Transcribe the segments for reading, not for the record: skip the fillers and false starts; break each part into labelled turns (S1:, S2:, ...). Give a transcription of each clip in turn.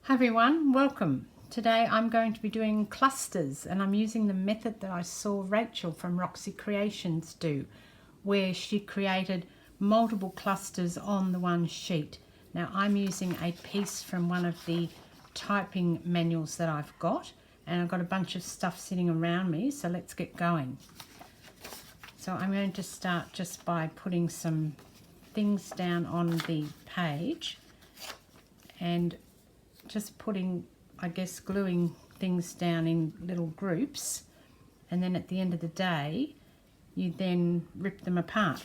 S1: Hi everyone, welcome. Today I'm going to be doing clusters and I'm using the method that I saw Rachel from Roxy Creations do, where she created multiple clusters on the one sheet. Now I'm using a piece from one of the typing manuals that I've got, and I've got a bunch of stuff sitting around me, so let's get going. So I'm going to start just by putting some things down on the page and just putting, I guess, gluing things down in little groups, and then at the end of the day you then rip them apart.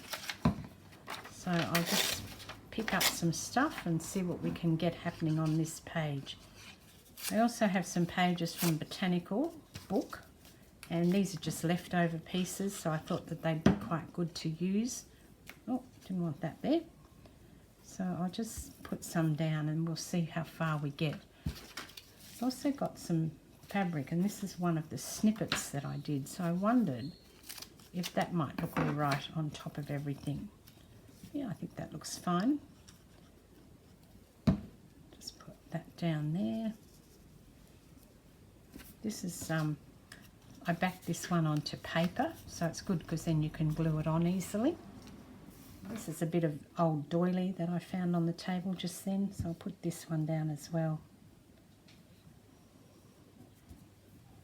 S1: So I'll just pick up some stuff and see what we can get happening on this page. I also have some pages from Botanical book, and these are just leftover pieces, so I thought that they'd be quite good to use. Oh, didn't want that there. So I'll just put some down and we'll see how far we get. I've also got some fabric, and this is one of the snippets that I did, so I wondered if that might look all right on top of everything. Yeah, I think that looks fine. Just put that down there. This is, I backed this one onto paper, so it's good because then you can glue it on easily. This is a bit of old doily that I found on the table just then, so I'll put this one down as well.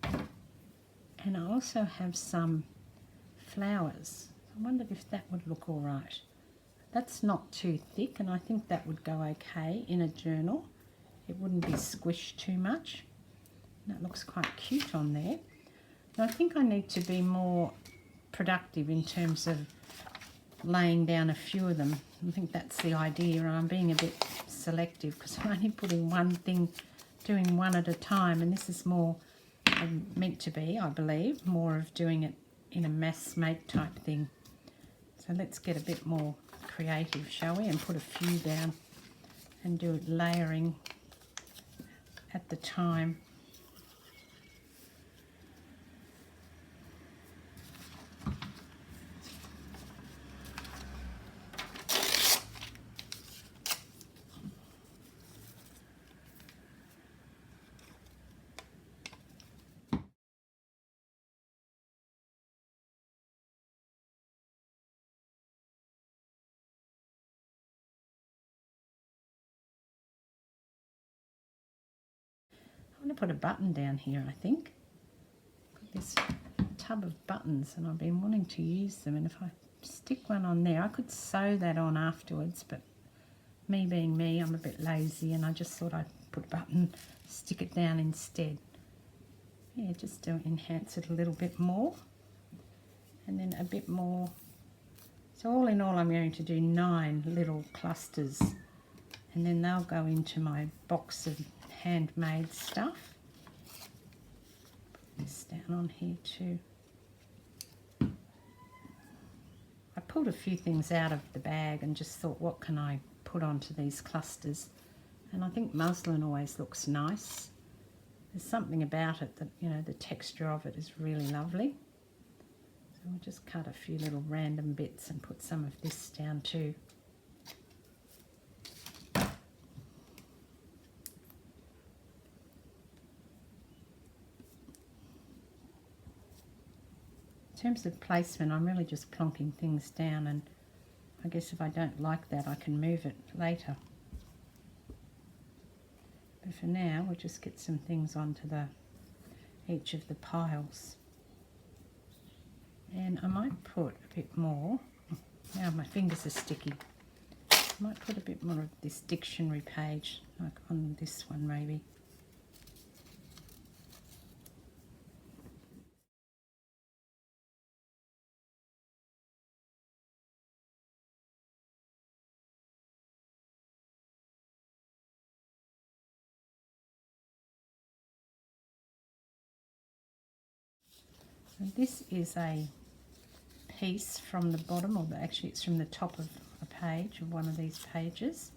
S1: And I also have some flowers. I wondered if that would look all right. That's not too thick, and I think that would go okay in a journal. It wouldn't be squished too much. That looks quite cute on there. And I think I need to be more productive in terms of laying down a few of them. I think that's the idea, and I'm being a bit selective because I'm only putting one thing, doing one at a time, and this is more meant to be, I believe, more of doing it in a mass make type thing. So let's get a bit more creative, shall we, and put a few down and do layering at the time. I'm going to put a button down here, I think. Got this tub of buttons and I've been wanting to use them, and if I stick one on there, I could sew that on afterwards, but me being me, I'm a bit lazy and I just thought I'd put a button, stick it down instead. Yeah, just to enhance it a little bit more, and then a bit more. So all in all I'm going to do 9 little clusters, and then they'll go into my box of handmade stuff. Put this down on here too. I pulled a few things out of the bag and just thought, what can I put onto these clusters? And I think muslin always looks nice. There's something about it that, you know, the texture of it is really lovely. So I'll just cut a few little random bits and put some of this down too. In terms of placement, I'm really just plonking things down, and I guess if I don't like that I can move it later. But for now we'll just get some things onto each of the piles. And I might put a bit more, now my fingers are sticky, I might put a bit more of this dictionary page, like on this one maybe. So this is a piece from the bottom, or actually it's from the top of a page, of one of these pages,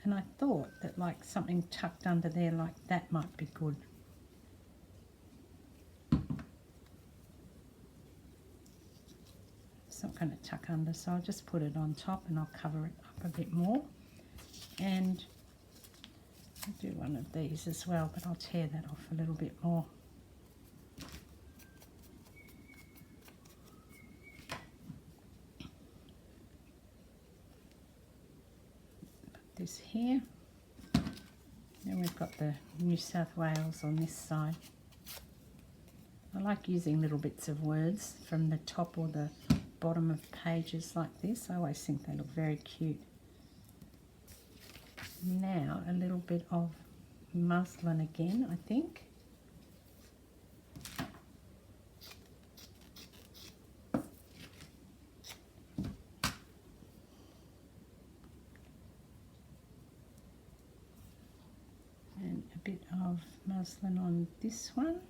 S1: and I thought that like something tucked under there like that might be good. It's not going to tuck under, so I'll just put it on top and I'll cover it up a bit more. And I'll do one of these as well, but I'll tear that off a little bit more. Put this here. Then we've got the New South Wales on this side. I like using little bits of words from the top or the bottom of pages like this. I always think they look very cute. Now a little bit of muslin again, I think. And a bit of muslin on this one.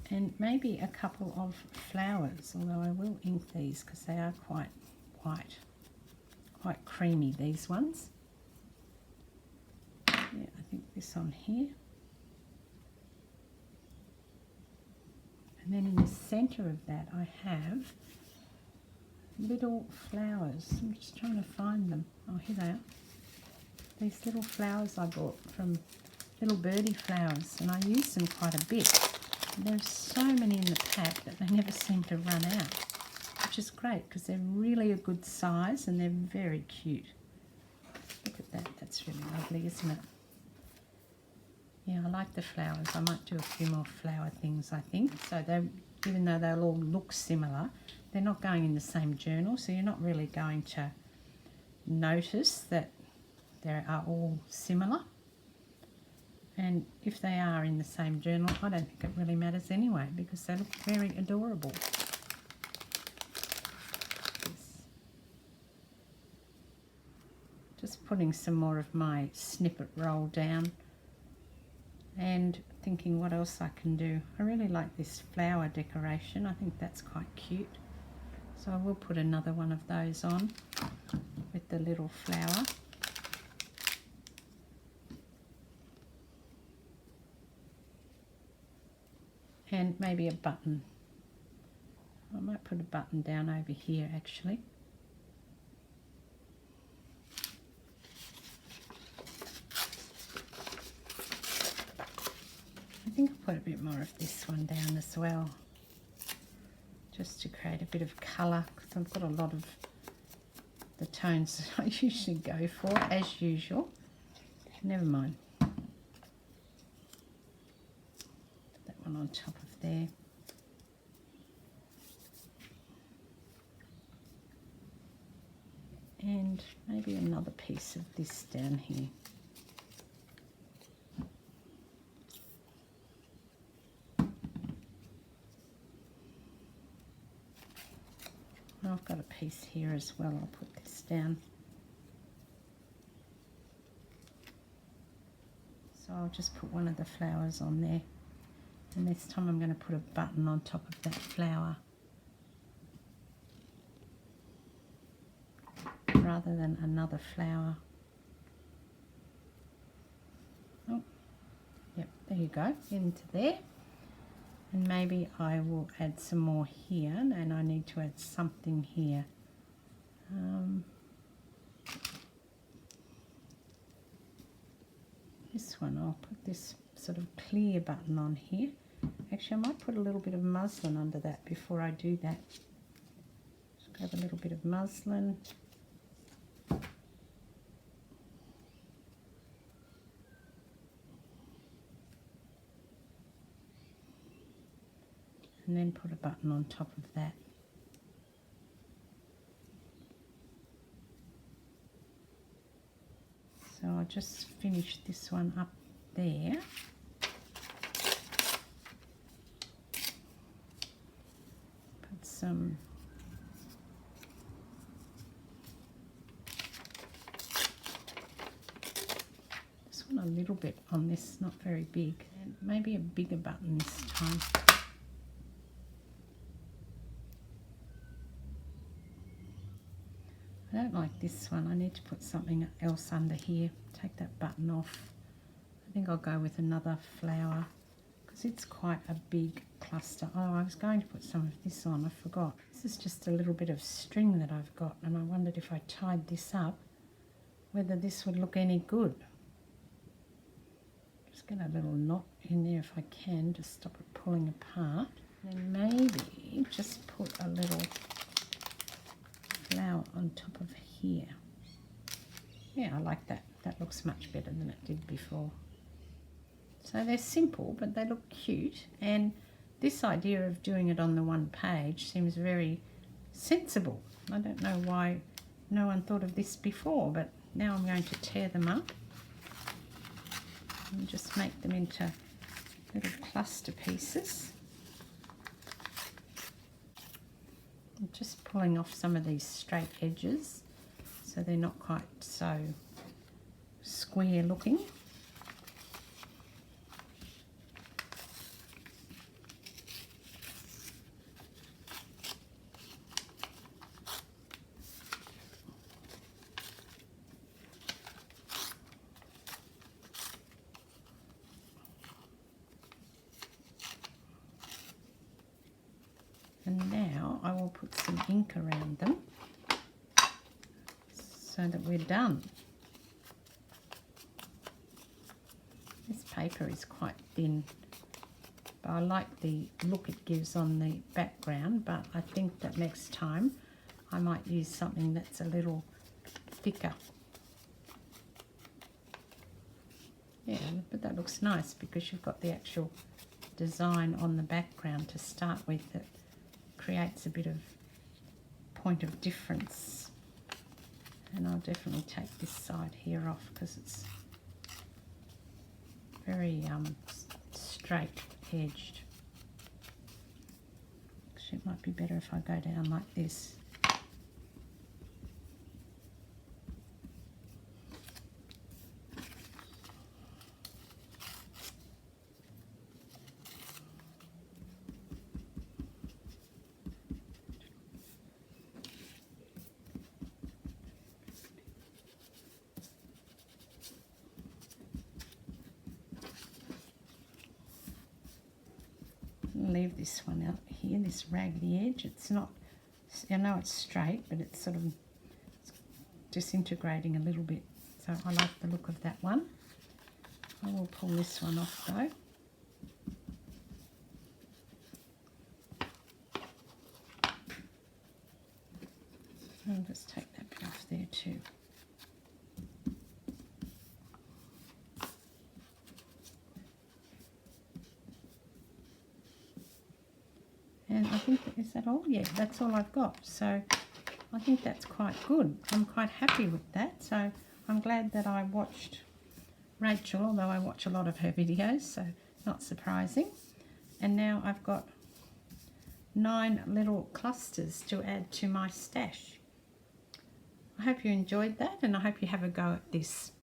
S1: And maybe a couple of flowers, although I will ink these because they are quite white, quite creamy, these ones. Yeah, I think this on here. And then in the centre of that I have little flowers. I'm just trying to find them. Oh, here they are. These little flowers I bought from Little Birdie Flowers, and I use them quite a bit. There's so many in the pack that they never seem to run out, which is great because they're really a good size and they're very cute. Look at that, that's really lovely, isn't it? Yeah, I like the flowers. I might do a few more flower things, I think. So they, even though they'll all look similar, they're not going in the same journal, so you're not really going to notice that they are all similar. And if they are in the same journal, I don't think it really matters anyway because they look very adorable. Just putting some more of my snippet roll down and thinking what else I can do. I really like this flower decoration. I think that's quite cute. So I will put another one of those on with the little flower. And maybe a button. I might put a button down over here actually. I think I'll put a bit more of this one down as well, just to create a bit of colour, because I've got a lot of the tones that I usually go for, as usual. Never mind. On top of there. And maybe another piece of this down here. And I've got a piece here as well. I'll put this down. So I'll just put one of the flowers on there. And this time I'm going to put a button on top of that flower rather than another flower. Oh, yep, there you go, into there. And maybe I will add some more here, and I need to add something here. This one, I'll put this sort of clear button on here. Actually, I might put a little bit of muslin under that before I do that. Just grab a little bit of muslin. And then put a button on top of that. So I'll just finish this one up there. Put some just want a little bit on this, not very big, and maybe a bigger button this time. I don't like this one. I need to put something else under here. Take that button off. I think I'll go with another flower because it's quite a big cluster. Oh, I was going to put some of this on, I forgot. This is just a little bit of string that I've got, and I wondered if I tied this up, whether this would look any good. Just get a little knot in there if I can to stop it pulling apart. And maybe just put a little flower on top of here. Yeah, I like that. That looks much better than it did before. So they're simple, but they look cute. And this idea of doing it on the one page seems very sensible. I don't know why no one thought of this before, but now I'm going to tear them up and just make them into little cluster pieces. I'm just pulling off some of these straight edges so they're not quite so square looking. And now I will put some ink around them so that we're done. This paper is quite thin, but I like the look it gives on the background, but I think that next time I might use something that's a little thicker. Yeah, but that looks nice because you've got the actual design on the background to start with. It creates a bit of point of difference. And I'll definitely take this side here off because it's very straight edged. Actually, it might be better if I go down like this. Leave this one out here, this raggedy edge. It's not, I know it's straight, but it's sort of disintegrating a little bit. So I like the look of that one. I will pull this one off though. I'll just take that bit off there too. And I think, is that all? Yeah, that's all I've got. So I think that's quite good. I'm quite happy with that. So I'm glad that I watched Rachel, although I watch a lot of her videos, so not surprising. And now I've got 9 little clusters to add to my stash. I hope you enjoyed that, and I hope you have a go at this.